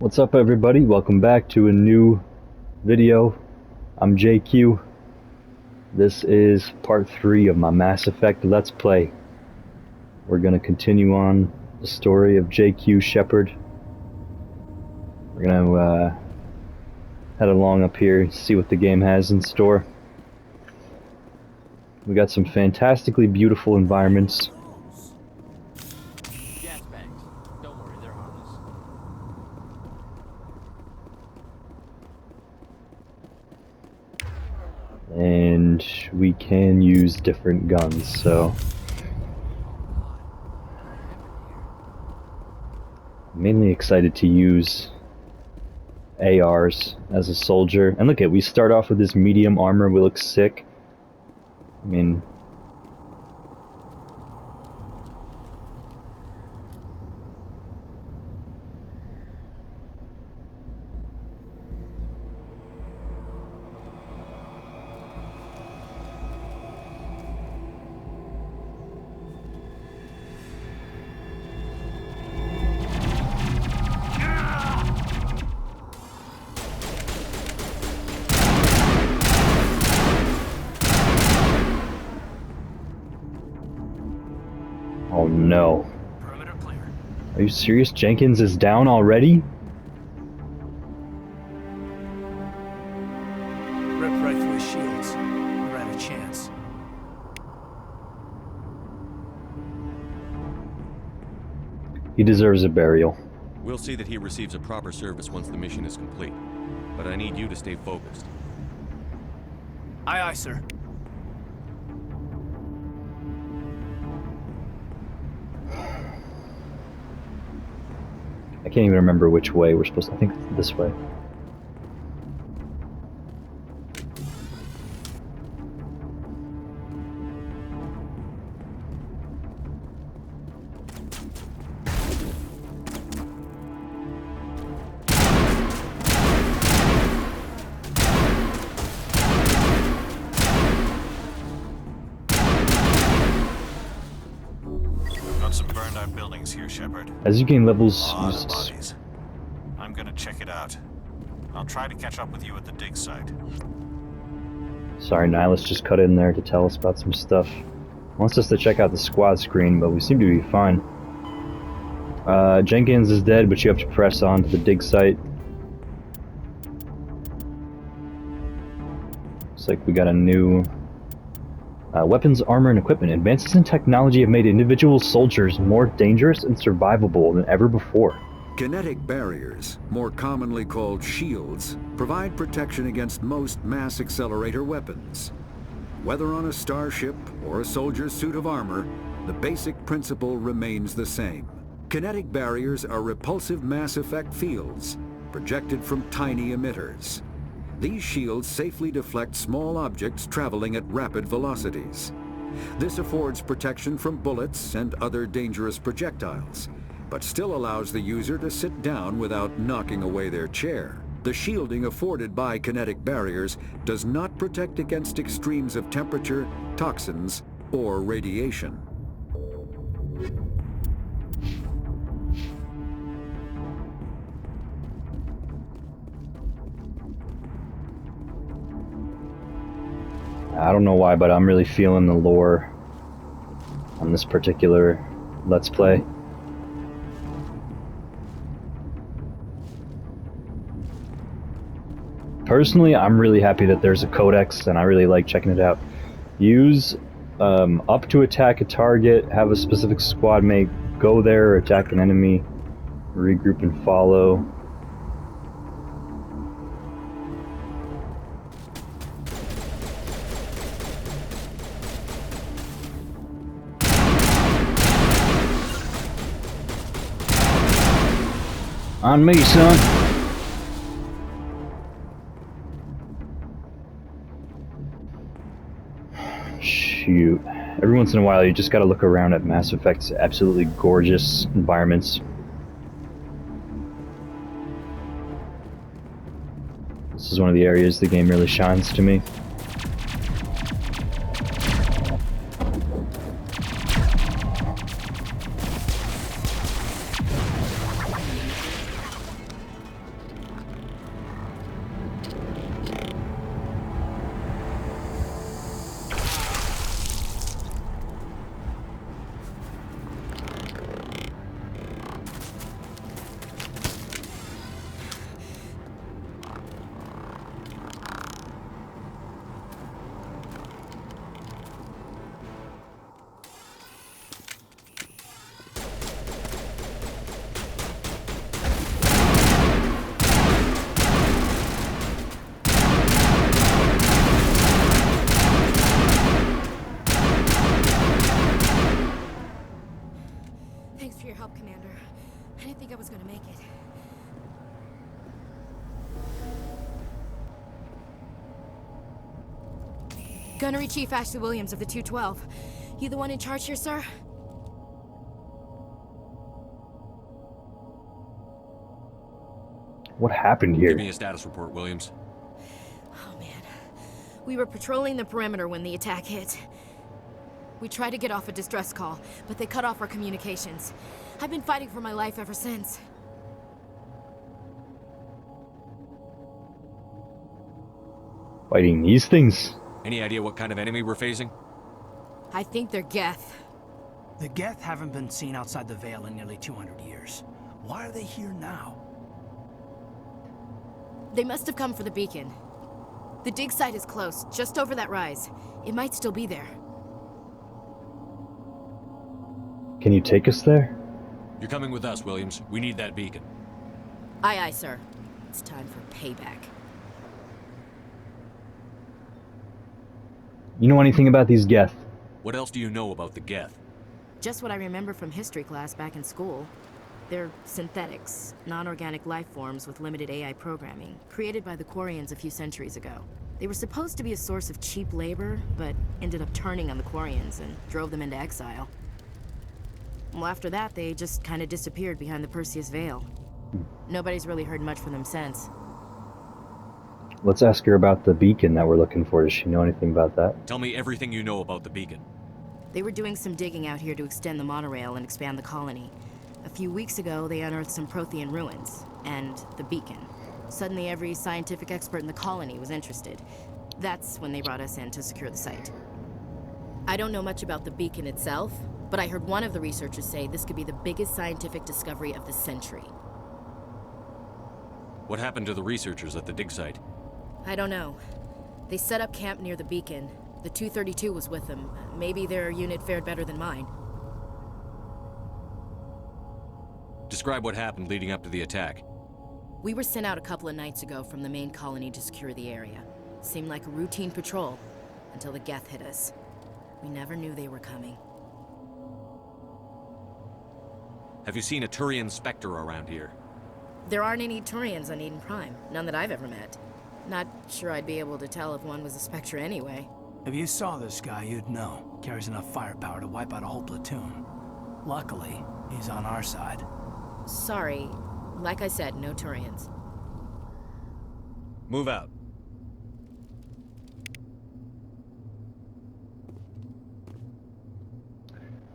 What's up everybody, welcome back to a new video. I'm JQ. This is part 3 of my Mass Effect Let's Play. We're gonna continue on the story of JQ Shepard. We're gonna head along up here, see what the game has in store. We got some fantastically beautiful environments. And we can use different guns, so I'm mainly excited to use ARs as a soldier. And look at, we start off with this medium armor, we look sick. I mean, oh no. Perimeter clear. Are you serious? Jenkins is down already? Ripped right through his shields. We're out of chance. He deserves a burial. We'll see that he receives a proper service once the mission is complete. But I need you to stay focused. Aye, aye, sir. I can't even remember which way we're supposed to. I think it's this way. Got some burned out buildings here, Shepard. As you gain levels, A lot of bodies. I'm gonna check it out. I'll try to catch up with you at the dig site. sorry, Nihilus just cut in there to tell us about some stuff. Wants us to check out the squad screen, but we seem to be fine. Jenkins is dead, but you have to press on to the dig site. Looks like we got a new weapons, armor, and equipment. Advances in technology have made individual soldiers more dangerous and survivable than ever before. Kinetic barriers, more commonly called shields, provide protection against most mass accelerator weapons. Whether on a starship or a soldier's suit of armor, the basic principle remains the same. Kinetic barriers are repulsive mass effect fields, projected from tiny emitters. These shields safely deflect small objects traveling at rapid velocities. This affords protection from bullets and other dangerous projectiles, but still allows the user to sit down without knocking away their chair. The shielding afforded by kinetic barriers does not protect against extremes of temperature, toxins, or radiation. I don't know why, but I'm really feeling the lore on this particular Let's Play. Personally, I'm really happy that there's a codex, and I really like checking it out. Use up to attack a target, have a specific squad mate go there, attack an enemy, regroup and follow. On me, son. Shoot. Every once in a while, you just gotta look around at Mass Effect's absolutely gorgeous environments. This is one of the areas the game really shines to me. make it. Gunnery Chief Ashley Williams of the 212. You the one in charge here, sir? What happened here? Give me a status report, Williams. Oh man. We were patrolling the perimeter when the attack hit. We tried to get off a distress call, but they cut off our communications. I've been fighting for my life ever since. Fighting these things? Any idea what kind of enemy we're facing? I think they're Geth. The Geth haven't been seen outside the Veil in nearly 200 years. Why are they here now? They must have come for the beacon. The dig site is close, just over that rise. It might still be there. Can you take us there? You're coming with us, Williams. We need that beacon. Aye, aye, sir. It's time for payback. You know anything about these Geth? What else do you know about the Geth? Just what I remember from history class back in school. They're synthetics, non-organic life forms with limited AI programming, created by the Quarians a few centuries ago. They were supposed to be a source of cheap labor, but ended up turning on the Quarians and drove them into exile. Well, after that, they just kind of disappeared behind the Perseus Veil. Nobody's really heard much from them since. Let's ask her about the beacon that we're looking for. Does she know anything about that? Tell me everything you know about the beacon. They were doing some digging out here to extend the monorail and expand the colony. A few weeks ago, they unearthed some Prothean ruins, and the beacon. Suddenly, every scientific expert in the colony was interested. That's when they brought us in to secure the site. I don't know much about the beacon itself, but I heard one of the researchers say this could be the biggest scientific discovery of the century. What happened to the researchers at the dig site? I don't know. They set up camp near the beacon. The 232 was with them. Maybe their unit fared better than mine. Describe what happened leading up to the attack. We were sent out a couple of nights ago from the main colony to secure the area. Seemed like a routine patrol, until the Geth hit us. We never knew they were coming. Have you seen a Turian Spectre around here? There aren't any Turians on Eden Prime, none that I've ever met. Not sure I'd be able to tell if one was a Spectre anyway. If you saw this guy, you'd know. Carries enough firepower to wipe out a whole platoon. Luckily, he's on our side. Sorry. Like I said, no Turians. Move out.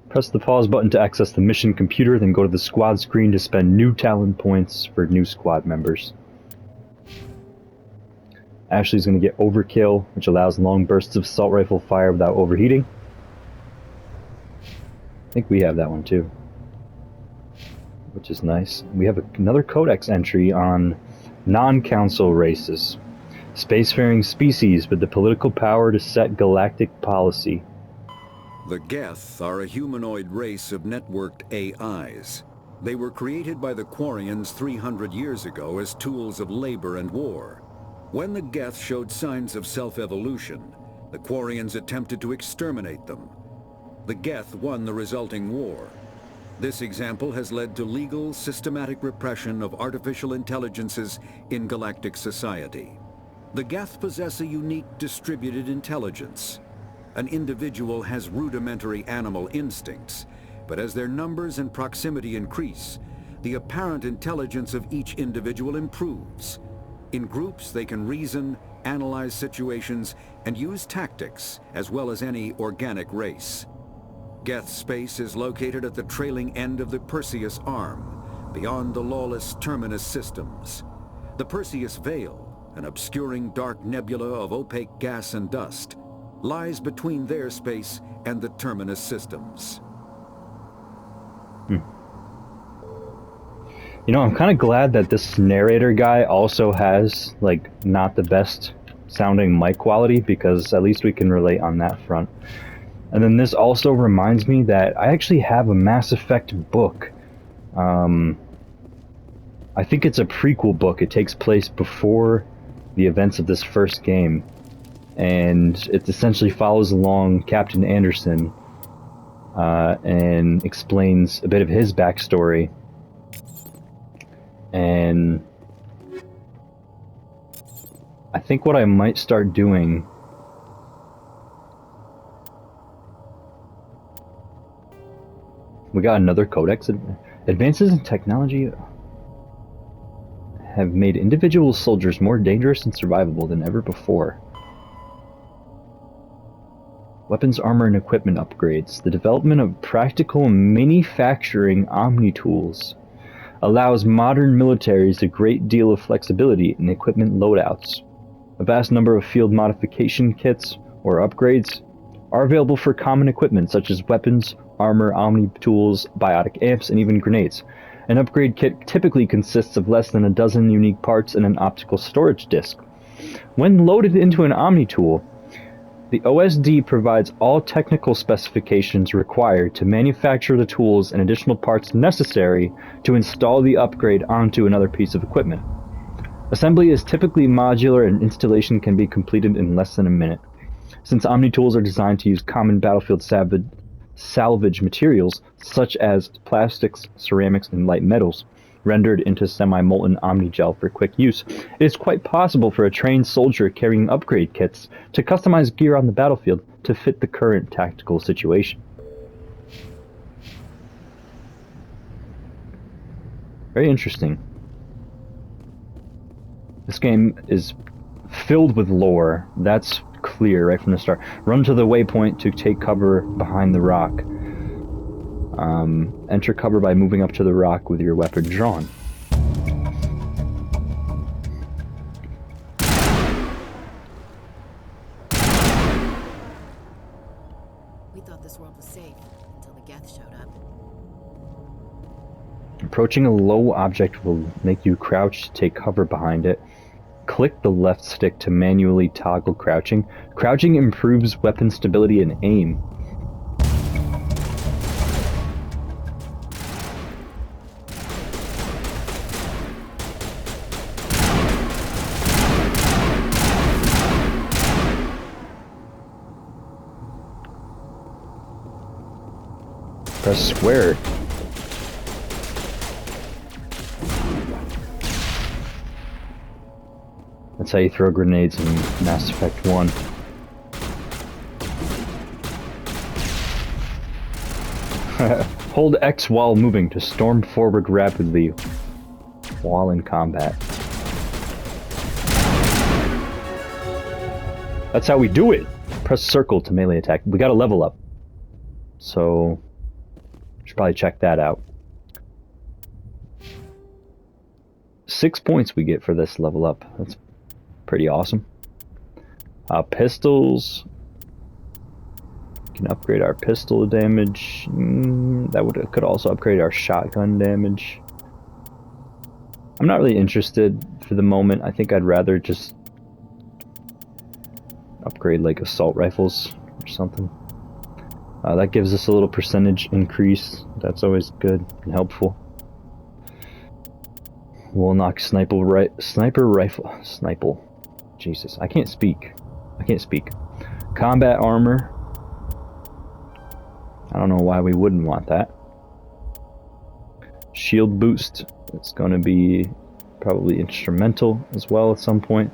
Press the pause button to access the mission computer, then go to the squad screen to spend new talent points for new squad members. Ashley's going to get Overkill, which allows long bursts of assault rifle fire without overheating. I think we have that one too, which is nice. We have another codex entry on non-council races. Spacefaring species with the political power to set galactic policy. The Geth are a humanoid race of networked AIs. They were created by the Quarians 300 years ago as tools of labor and war. When the Geth showed signs of self-evolution, the Quarians attempted to exterminate them. The Geth won the resulting war. This example has led to legal, systematic repression of artificial intelligences in galactic society. The Geth possess a unique distributed intelligence. An individual has rudimentary animal instincts, but as their numbers and proximity increase, the apparent intelligence of each individual improves. In groups, they can reason, analyze situations, and use tactics, as well as any organic race. Geth space is located at the trailing end of the Perseus Arm, beyond the lawless Terminus systems. The Perseus Veil, an obscuring dark nebula of opaque gas and dust, lies between their space and the Terminus systems. You know, I'm kind of glad that this narrator guy also has, like, not the best sounding mic quality, because at least we can relate on that front. And then this also reminds me that I actually have a Mass Effect book. I think it's a prequel book. It takes place before the events of this first game. And it essentially follows along Captain Anderson and explains a bit of his backstory. And I think what I might start doing... We got another codex. Advances in technology have made individual soldiers more dangerous and survivable than ever before. Weapons, armor, and equipment upgrades. The development of practical manufacturing omni-tools allows modern militaries a great deal of flexibility in equipment loadouts. A vast number of field modification kits, or upgrades, are available for common equipment such as weapons, armor, omni-tools, biotic amps, and even grenades. An upgrade kit typically consists of less than a dozen unique parts and an optical storage disk. When loaded into an omni-tool, the OSD provides all technical specifications required to manufacture the tools and additional parts necessary to install the upgrade onto another piece of equipment. Assembly is typically modular and installation can be completed in less than a minute. Since omni-tools are designed to use common battlefield salvage materials such as plastics, ceramics, and light metals, rendered into semi-molten omni-gel for quick use, it is quite possible for a trained soldier carrying upgrade kits to customize gear on the battlefield to fit the current tactical situation. Very interesting. This game is filled with lore. That's clear right from the start. Run to the waypoint to take cover behind the rock. Enter cover by moving up to the rock with your weapon drawn. We thought this world was safe until the Geth showed up. Approaching a low object will make you crouch to take cover behind it. Click the left stick to manually toggle crouching. Crouching improves weapon stability and aim. Press square. That's how you throw grenades in Mass Effect 1. Hold X while moving to storm forward rapidly while in combat. That's how we do it! Press circle to melee attack. We gotta level up. So... should probably check that out. 6 points we get for this level up. That's pretty awesome. Pistols. Can upgrade our pistol damage. Could also upgrade our shotgun damage. I'm not really interested for the moment. I think I'd rather just upgrade like assault rifles or something. That gives us a little percentage increase. That's always good and helpful. We'll knock sniper rifle. Jesus, I can't speak. Combat armor. I don't know why we wouldn't want that. Shield boost. It's going to be probably instrumental as well at some point.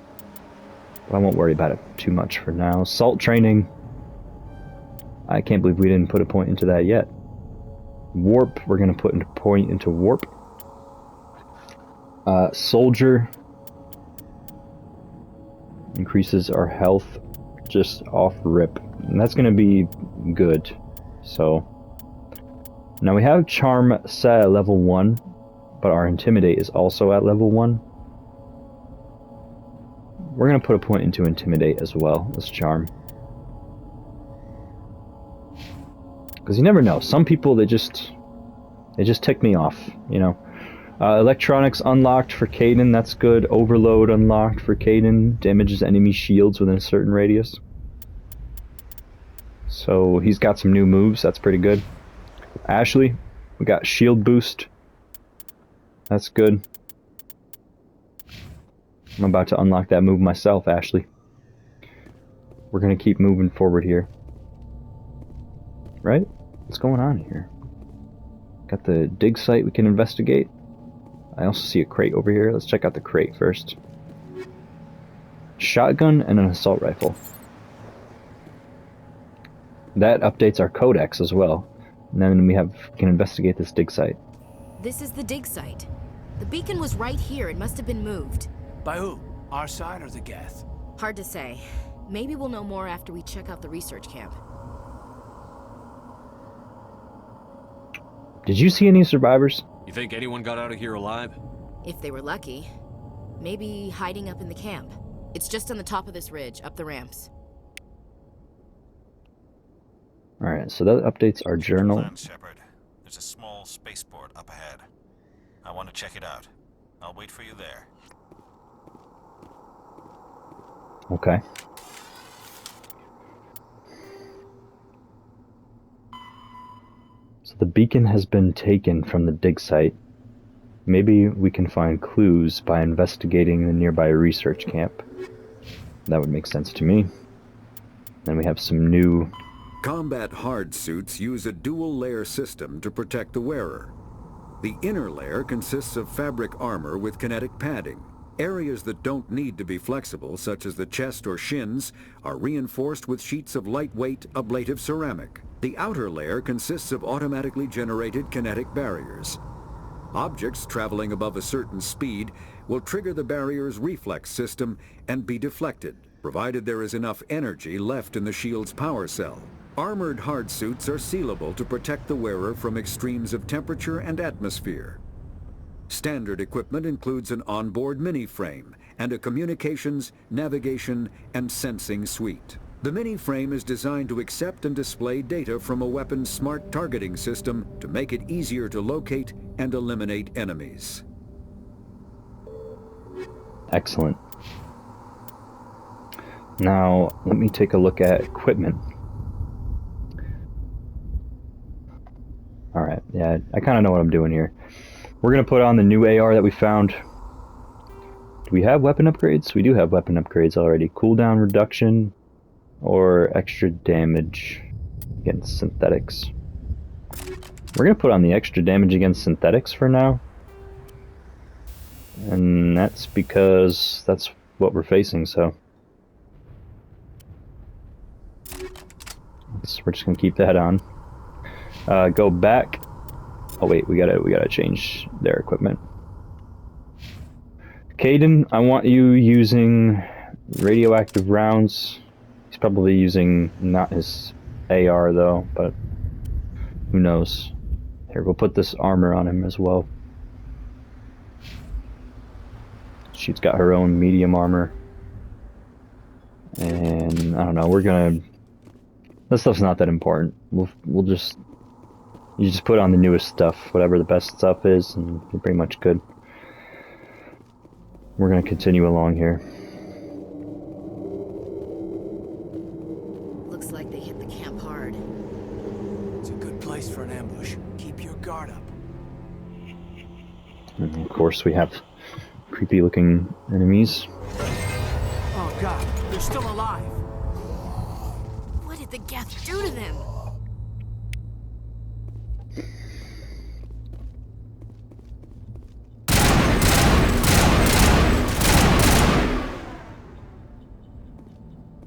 But I won't worry about it too much for now. Assault training. I can't believe we didn't put a point into that yet. Warp. We're going to put a point into warp. Soldier. Increases our health just off rip. And that's going to be good. So. Now we have Charm set at level 1. But our Intimidate is also at level 1. We're going to put a point into Intimidate as well as Charm. Because you never know. Some people, they just tick me off, you know. Electronics unlocked for Kaidan, that's good. Overload unlocked for Kaidan. Damages enemy shields within a certain radius. So he's got some new moves, that's pretty good. Ashley, we got shield boost. That's good. I'm about to unlock that move myself, Ashley. We're gonna keep moving forward here. Right? What's going on here? Got the dig site we can investigate. I also see a crate over here. Let's check out the crate first. Shotgun and an assault rifle. That updates our codex as well. And then we can investigate this dig site. This is the dig site. The beacon was right here. It must have been moved. By who? Our side or the Geth? Hard to say. Maybe we'll know more after we check out the research camp. Did you see any survivors? You think anyone got out of here alive? If they were lucky. Maybe hiding up in the camp. It's just on the top of this ridge, up the ramps. Alright, so that updates our journal. Plan, Shepard. There's a small spaceport up ahead. I want to check it out. I'll wait for you there. Okay. So the beacon has been taken from the dig site. Maybe we can find clues by investigating the nearby research camp. That would make sense to me. Then we have some new... Combat hard suits use a dual-layer system to protect the wearer. The inner layer consists of fabric armor with kinetic padding. Areas that don't need to be flexible, such as the chest or shins, are reinforced with sheets of lightweight, ablative ceramic. The outer layer consists of automatically generated kinetic barriers. Objects traveling above a certain speed will trigger the barrier's reflex system and be deflected, provided there is enough energy left in the shield's power cell. Armored hard suits are sealable to protect the wearer from extremes of temperature and atmosphere. Standard equipment includes an onboard mini-frame and a communications, navigation, and sensing suite. The mini-frame is designed to accept and display data from a weapon's smart targeting system to make it easier to locate and eliminate enemies. Excellent. Now, let me take a look at equipment. Alright, yeah, I kind of know what I'm doing here. We're going to put on the new AR that we found. Do we have weapon upgrades? We do have weapon upgrades already. Cooldown reduction or extra damage against synthetics. We're going to put on the extra damage against synthetics for now. And that's because that's what we're facing, so... we're just going to keep that on. Go back. Oh wait, we gotta change their equipment. Kaidan, I want you using radioactive rounds. He's probably using not his AR though, but who knows. Here, we'll put this armor on him as well. She's got her own medium armor. And I don't know, we're gonna... This stuff's not that important. We'll just... You just put on the newest stuff, whatever the best stuff is, and you're pretty much good. We're gonna continue along here. Looks like they hit the camp hard. It's a good place for an ambush. Keep your guard up. And of course we have creepy looking enemies. Oh god, they're still alive. What did the Geth do to them?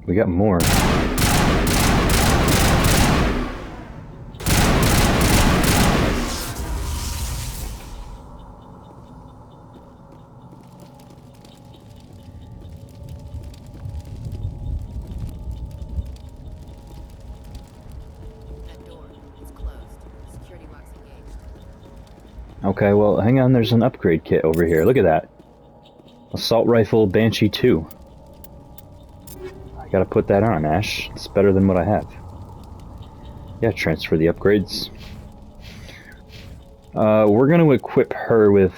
We got more. That door is closed. Security lock's engaged. Okay, well, hang on, there's an upgrade kit over here. Look at that. Assault Rifle Banshee 2. I gotta put that on, Ash. It's better than what I have. Yeah, transfer the upgrades. We're gonna equip her with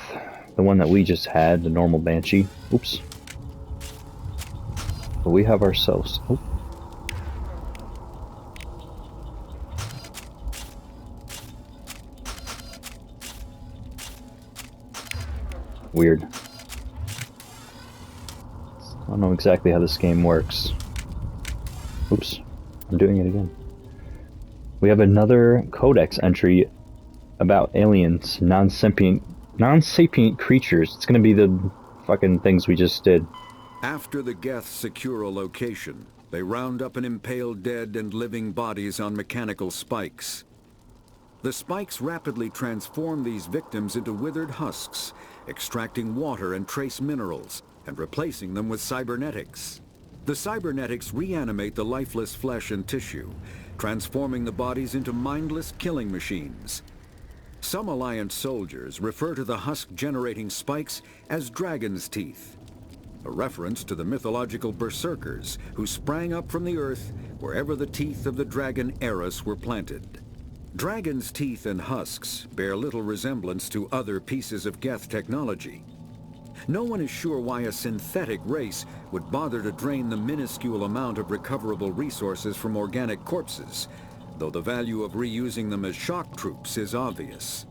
the one that we just had, the normal Banshee. Oops. But we have ourselves... Oh. Weird. I don't know exactly how this game works. Oops, I'm doing it again. We have another codex entry about aliens, non-sentient Non-sapient creatures. It's gonna be the fucking things we just did. After the Geth secure a location, they round up and impale dead and living bodies on mechanical spikes. The spikes rapidly transform these victims into withered husks, extracting water and trace minerals, and replacing them with cybernetics. The cybernetics reanimate the lifeless flesh and tissue, transforming the bodies into mindless killing machines. Some Alliance soldiers refer to the husk-generating spikes as dragon's teeth, a reference to the mythological berserkers who sprang up from the earth wherever the teeth of the dragon Eris were planted. Dragon's teeth and husks bear little resemblance to other pieces of Geth technology. No one is sure why a synthetic race would bother to drain the minuscule amount of recoverable resources from organic corpses, though the value of reusing them as shock troops is obvious.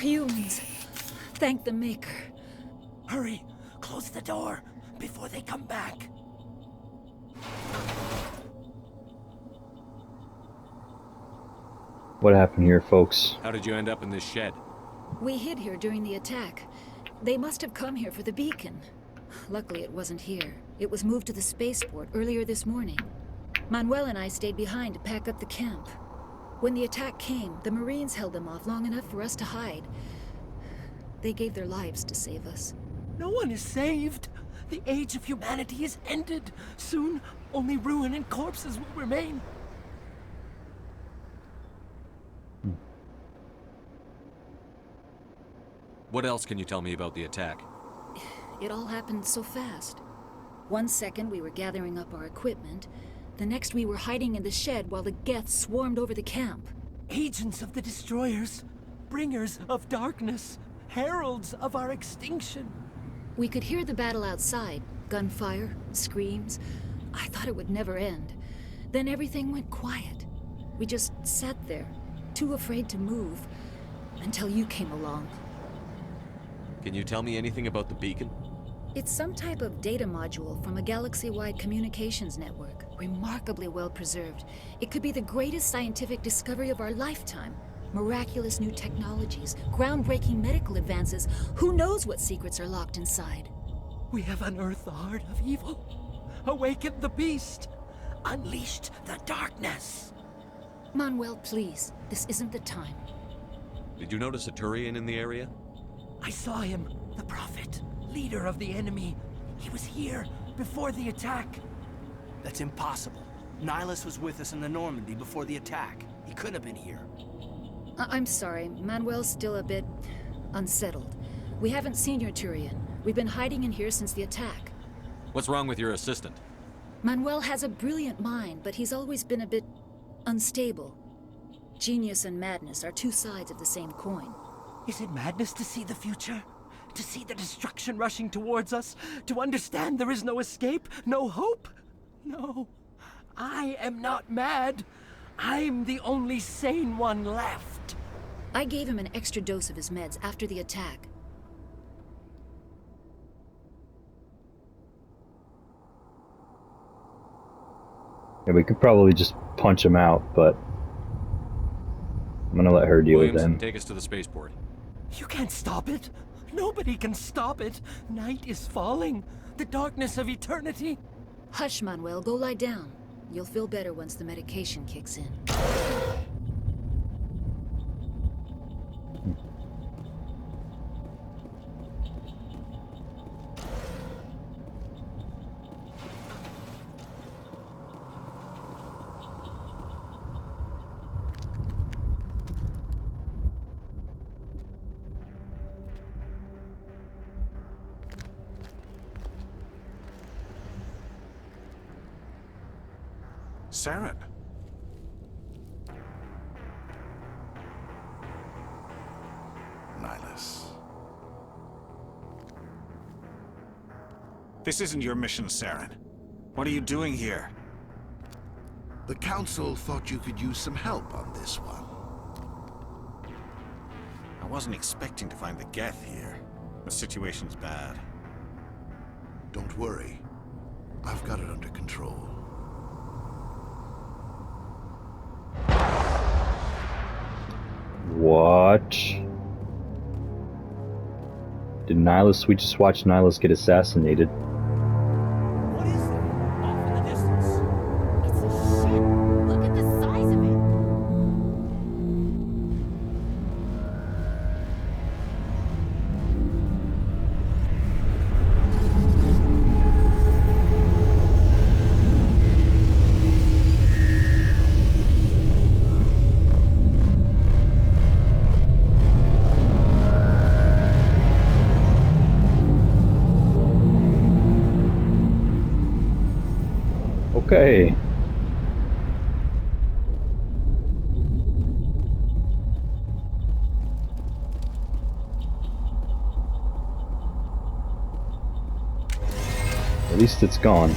Humans. Thank the Maker. Hurry! Close the door before they come back. What happened here, folks? How did you end up in this shed? We hid here during the attack. They must have come here for the beacon. Luckily, it wasn't here. It was moved to the spaceport earlier this morning. Manuel and I stayed behind to pack up the camp. When the attack came, the Marines held them off long enough for us to hide. They gave their lives to save us. No one is saved. The age of humanity is ended. Soon, only ruin and corpses will remain. What else can you tell me about the attack? It all happened so fast. 1 second we were gathering up our equipment. The next we were hiding in the shed while the Geth swarmed over the camp. Agents of the Destroyers, bringers of darkness, heralds of our extinction. We could hear the battle outside. Gunfire, screams. I thought it would never end. Then everything went quiet. We just sat there, too afraid to move, until you came along. Can you tell me anything about the beacon? It's some type of data module from a galaxy-wide communications network. Remarkably well preserved. It could be the greatest scientific discovery of our lifetime. Miraculous new technologies, groundbreaking medical advances. Who knows what secrets are locked inside? We have unearthed the heart of evil, awakened the beast, unleashed the darkness. Manuel, please. This isn't the time. Did you notice a Turian in the area? I saw him, the Prophet, leader of the enemy. He was here before the attack. That's impossible. Nihilus was with us in the Normandy before the attack. He couldn't have been here. I'm sorry. Manuel's still a bit unsettled. We haven't seen your Turian. We've been hiding in here since the attack. What's wrong with your assistant? Manuel has a brilliant mind, but he's always been a bit unstable. Genius and madness are two sides of the same coin. Is it madness to see the future? To see the destruction rushing towards us? To understand there is no escape? No hope? No. I am not mad. I'm the only sane one left. I gave him an extra dose of his meds after the attack. Yeah, we could probably just punch him out, but I'm gonna let her deal with Williams, him. take us to the spaceport. You can't stop it. Nobody can stop it. Night is falling. The darkness of eternity. Hush, Manuel. Go lie down. You'll feel better once the medication kicks in. Saren, Nihilus. This isn't your mission, Saren. What are you doing here? The Council thought you could use some help on this one. I wasn't expecting to find the Geth here. The situation's bad. Don't worry. I've got it under control. What? Did Nihilus? We just watched Nihilus get assassinated. What is that off in the distance? It's a ship. Look at the size of it. Okay. At least it's gone.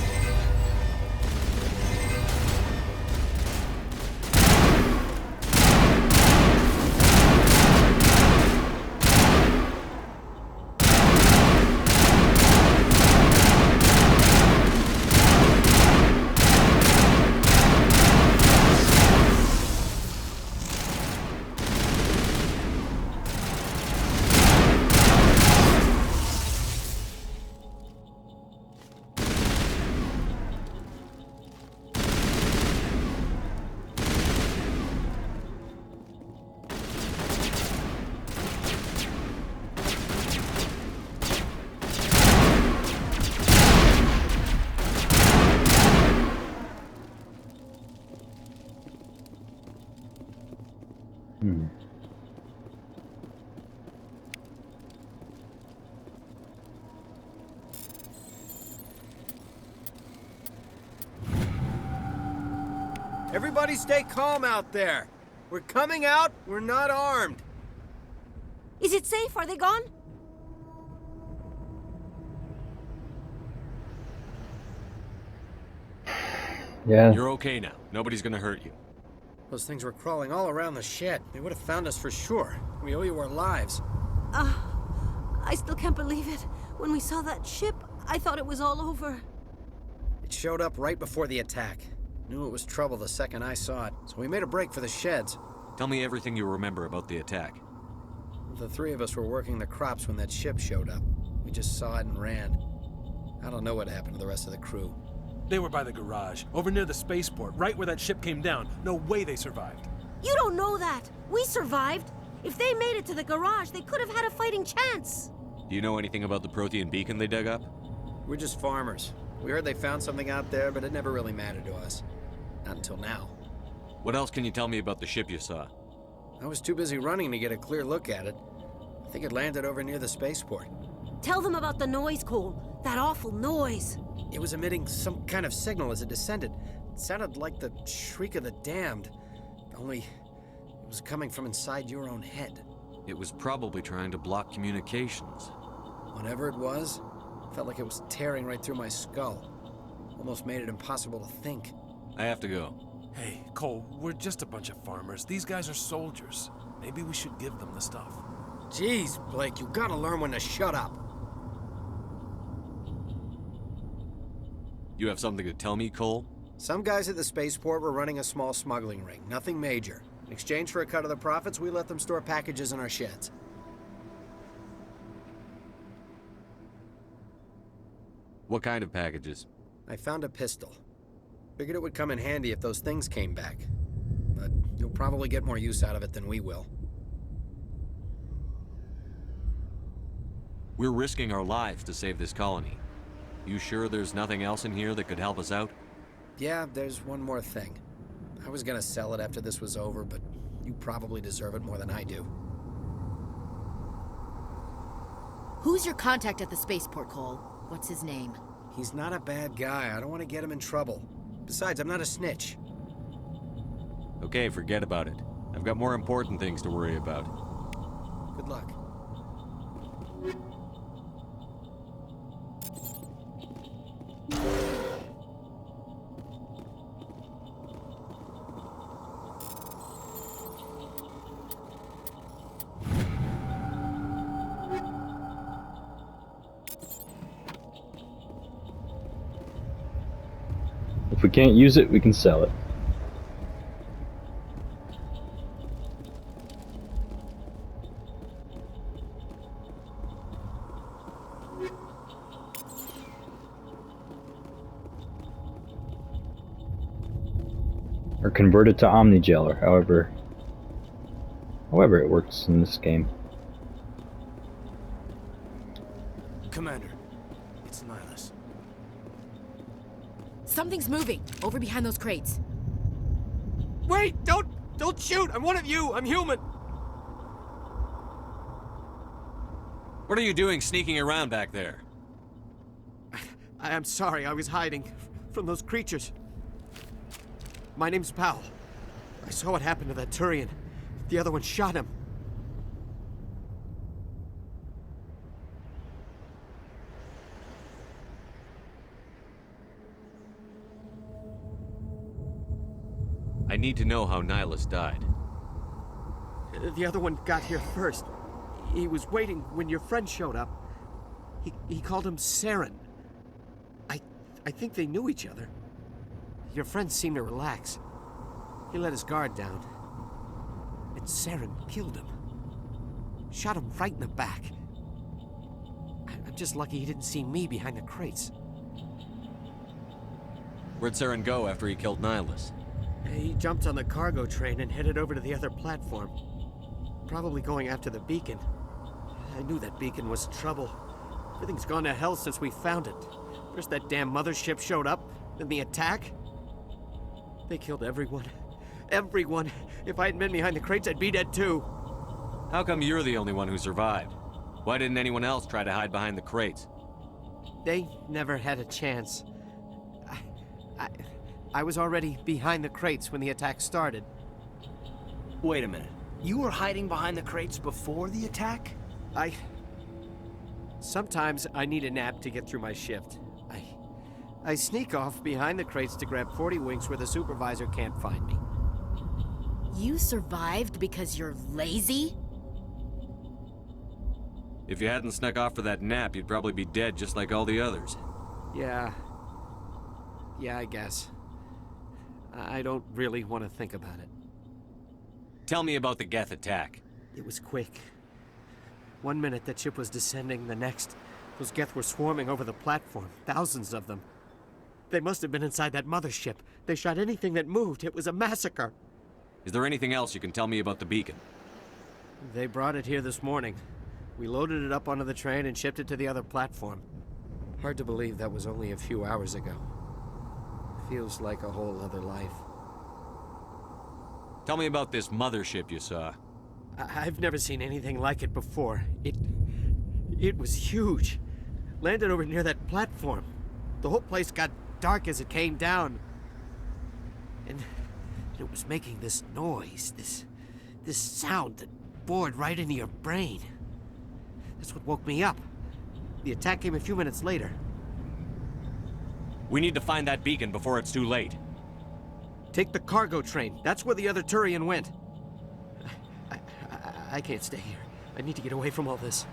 Everybody stay calm out there. We're coming out, we're not armed. Is it safe? Are they gone? Yeah. You're okay now. Nobody's gonna hurt you. Those things were crawling all around the shed. They would have found us for sure. We owe you our lives. I still can't believe it. When we saw that ship, I thought it was all over. It showed up right before the attack. Knew it was trouble the second I saw it, so we made a break for the sheds. Tell me everything you remember about the attack. The three of us were working the crops when that ship showed up. We just saw it and ran. I don't know what happened to the rest of the crew. They were by the garage, over near the spaceport, right where that ship came down. No way they survived. You don't know that. We survived. If they made it to the garage, they could have had a fighting chance. Do you know anything about the Prothean beacon they dug up? We're just farmers. We heard they found something out there, but it never really mattered to us. Not until now. What else can you tell me about the ship you saw? I was too busy running to get a clear look at it. I think it landed over near the spaceport. Tell them about the noise, Cole. That awful noise. It was emitting some kind of signal as it descended. It sounded like the shriek of the damned. Only it was coming from inside your own head. It was probably trying to block communications. Whatever it was, felt like it was tearing right through my skull. Almost made it impossible to think. I have to go. Hey, Cole, we're just a bunch of farmers. These guys are soldiers. Maybe we should give them the stuff. Jeez, Blake, you gotta learn when to shut up. You have something to tell me, Cole? Some guys at the spaceport were running a small smuggling ring. Nothing major. In exchange for a cut of the profits, we let them store packages in our sheds. What kind of packages? I found a pistol. Figured it would come in handy if those things came back. But you'll probably get more use out of it than we will. We're risking our lives to save this colony. You sure there's nothing else in here that could help us out? Yeah, there's one more thing. I was gonna sell it after this was over, but you probably deserve it more than I do. Who's your contact at the spaceport, Cole? What's his name? He's not a bad guy. I don't want to get him in trouble. Besides, I'm not a snitch. Okay, forget about it. I've got more important things to worry about. Good luck. If we can't use it, we can sell it. Or convert it to Omnigel, or however it works in this game. Commander, it's Nihilus. Something's moving over behind those crates. Wait! Don't shoot! I'm one of you! I'm human! What are you doing sneaking around back there? I'm sorry, I was hiding from those creatures. My name's Powell. I saw what happened to that Turian. The other one shot him. I need to know how Nihilus died. The other one got here first. He was waiting when your friend showed up. He called him Saren. I think they knew each other. Your friend seemed to relax. He let his guard down. And Saren killed him. Shot him right in the back. I'm just lucky he didn't see me behind the crates. Where'd Saren go after he killed Nihilus? He jumped on the cargo train and headed over to the other platform. Probably going after the beacon. I knew that beacon was trouble. Everything's gone to hell since we found it. First that damn mothership showed up, then the attack. They killed everyone. Everyone. If I hadn't been behind the crates, I'd be dead too. How come you're the only one who survived? Why didn't anyone else try to hide behind the crates? They never had a chance. I was already behind the crates when the attack started. Wait a minute. You were hiding behind the crates before the attack? Sometimes I need a nap to get through my shift. I sneak off behind the crates to grab 40 winks where the supervisor can't find me. You survived because you're lazy? If you hadn't snuck off for that nap, you'd probably be dead just like all the others. Yeah, I guess. I don't really want to think about it. Tell me about the Geth attack. It was quick. 1 minute that ship was descending, the next, those Geth were swarming over the platform, thousands of them. They must have been inside that mothership. They shot anything that moved. It was a massacre. Is there anything else you can tell me about the beacon? They brought it here this morning. We loaded it up onto the train and shipped it to the other platform. Hard to believe that was only a few hours ago. Feels like a whole other life. Tell me about this mothership you saw. I've never seen anything like it before. It was huge. Landed over near that platform. The whole place got dark as it came down. And it was making this noise, this sound that bored right into your brain. That's what woke me up. The attack came a few minutes later. We need to find that beacon before it's too late. Take the cargo train. That's where the other Turian went. I can't stay here. I need to get away from all this.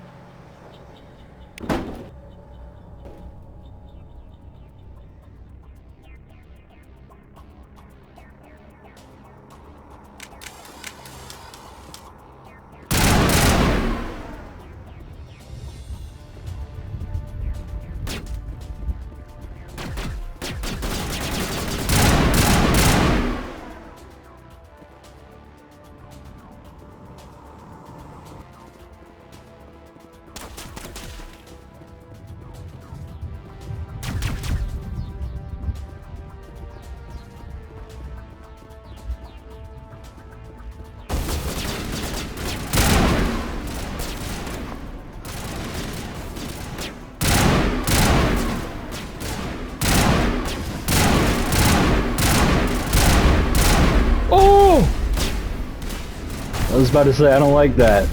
I was about to say, I don't like that.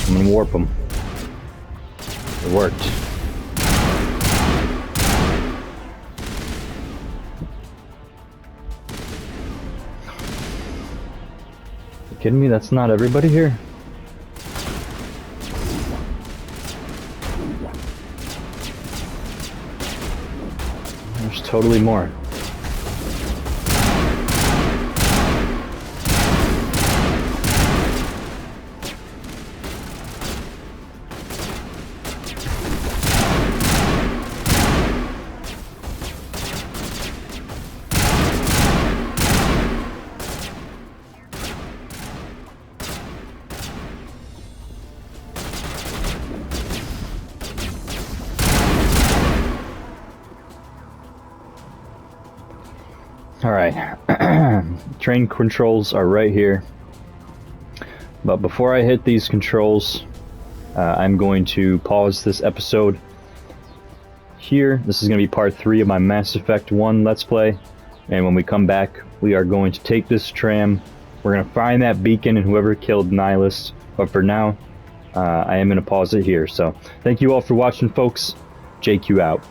I'm gonna warp them. It worked. You kidding me? That's not everybody here? totally more. Alright, train controls are right here, but before I hit these controls, I'm going to pause this episode here. This is going to be part 3 of my Mass Effect 1 Let's Play, and when we come back, we are going to take this tram, we're going to find that beacon and whoever killed Nihilus, but for now, I am going to pause it here. So, thank you all for watching, folks. JQ out.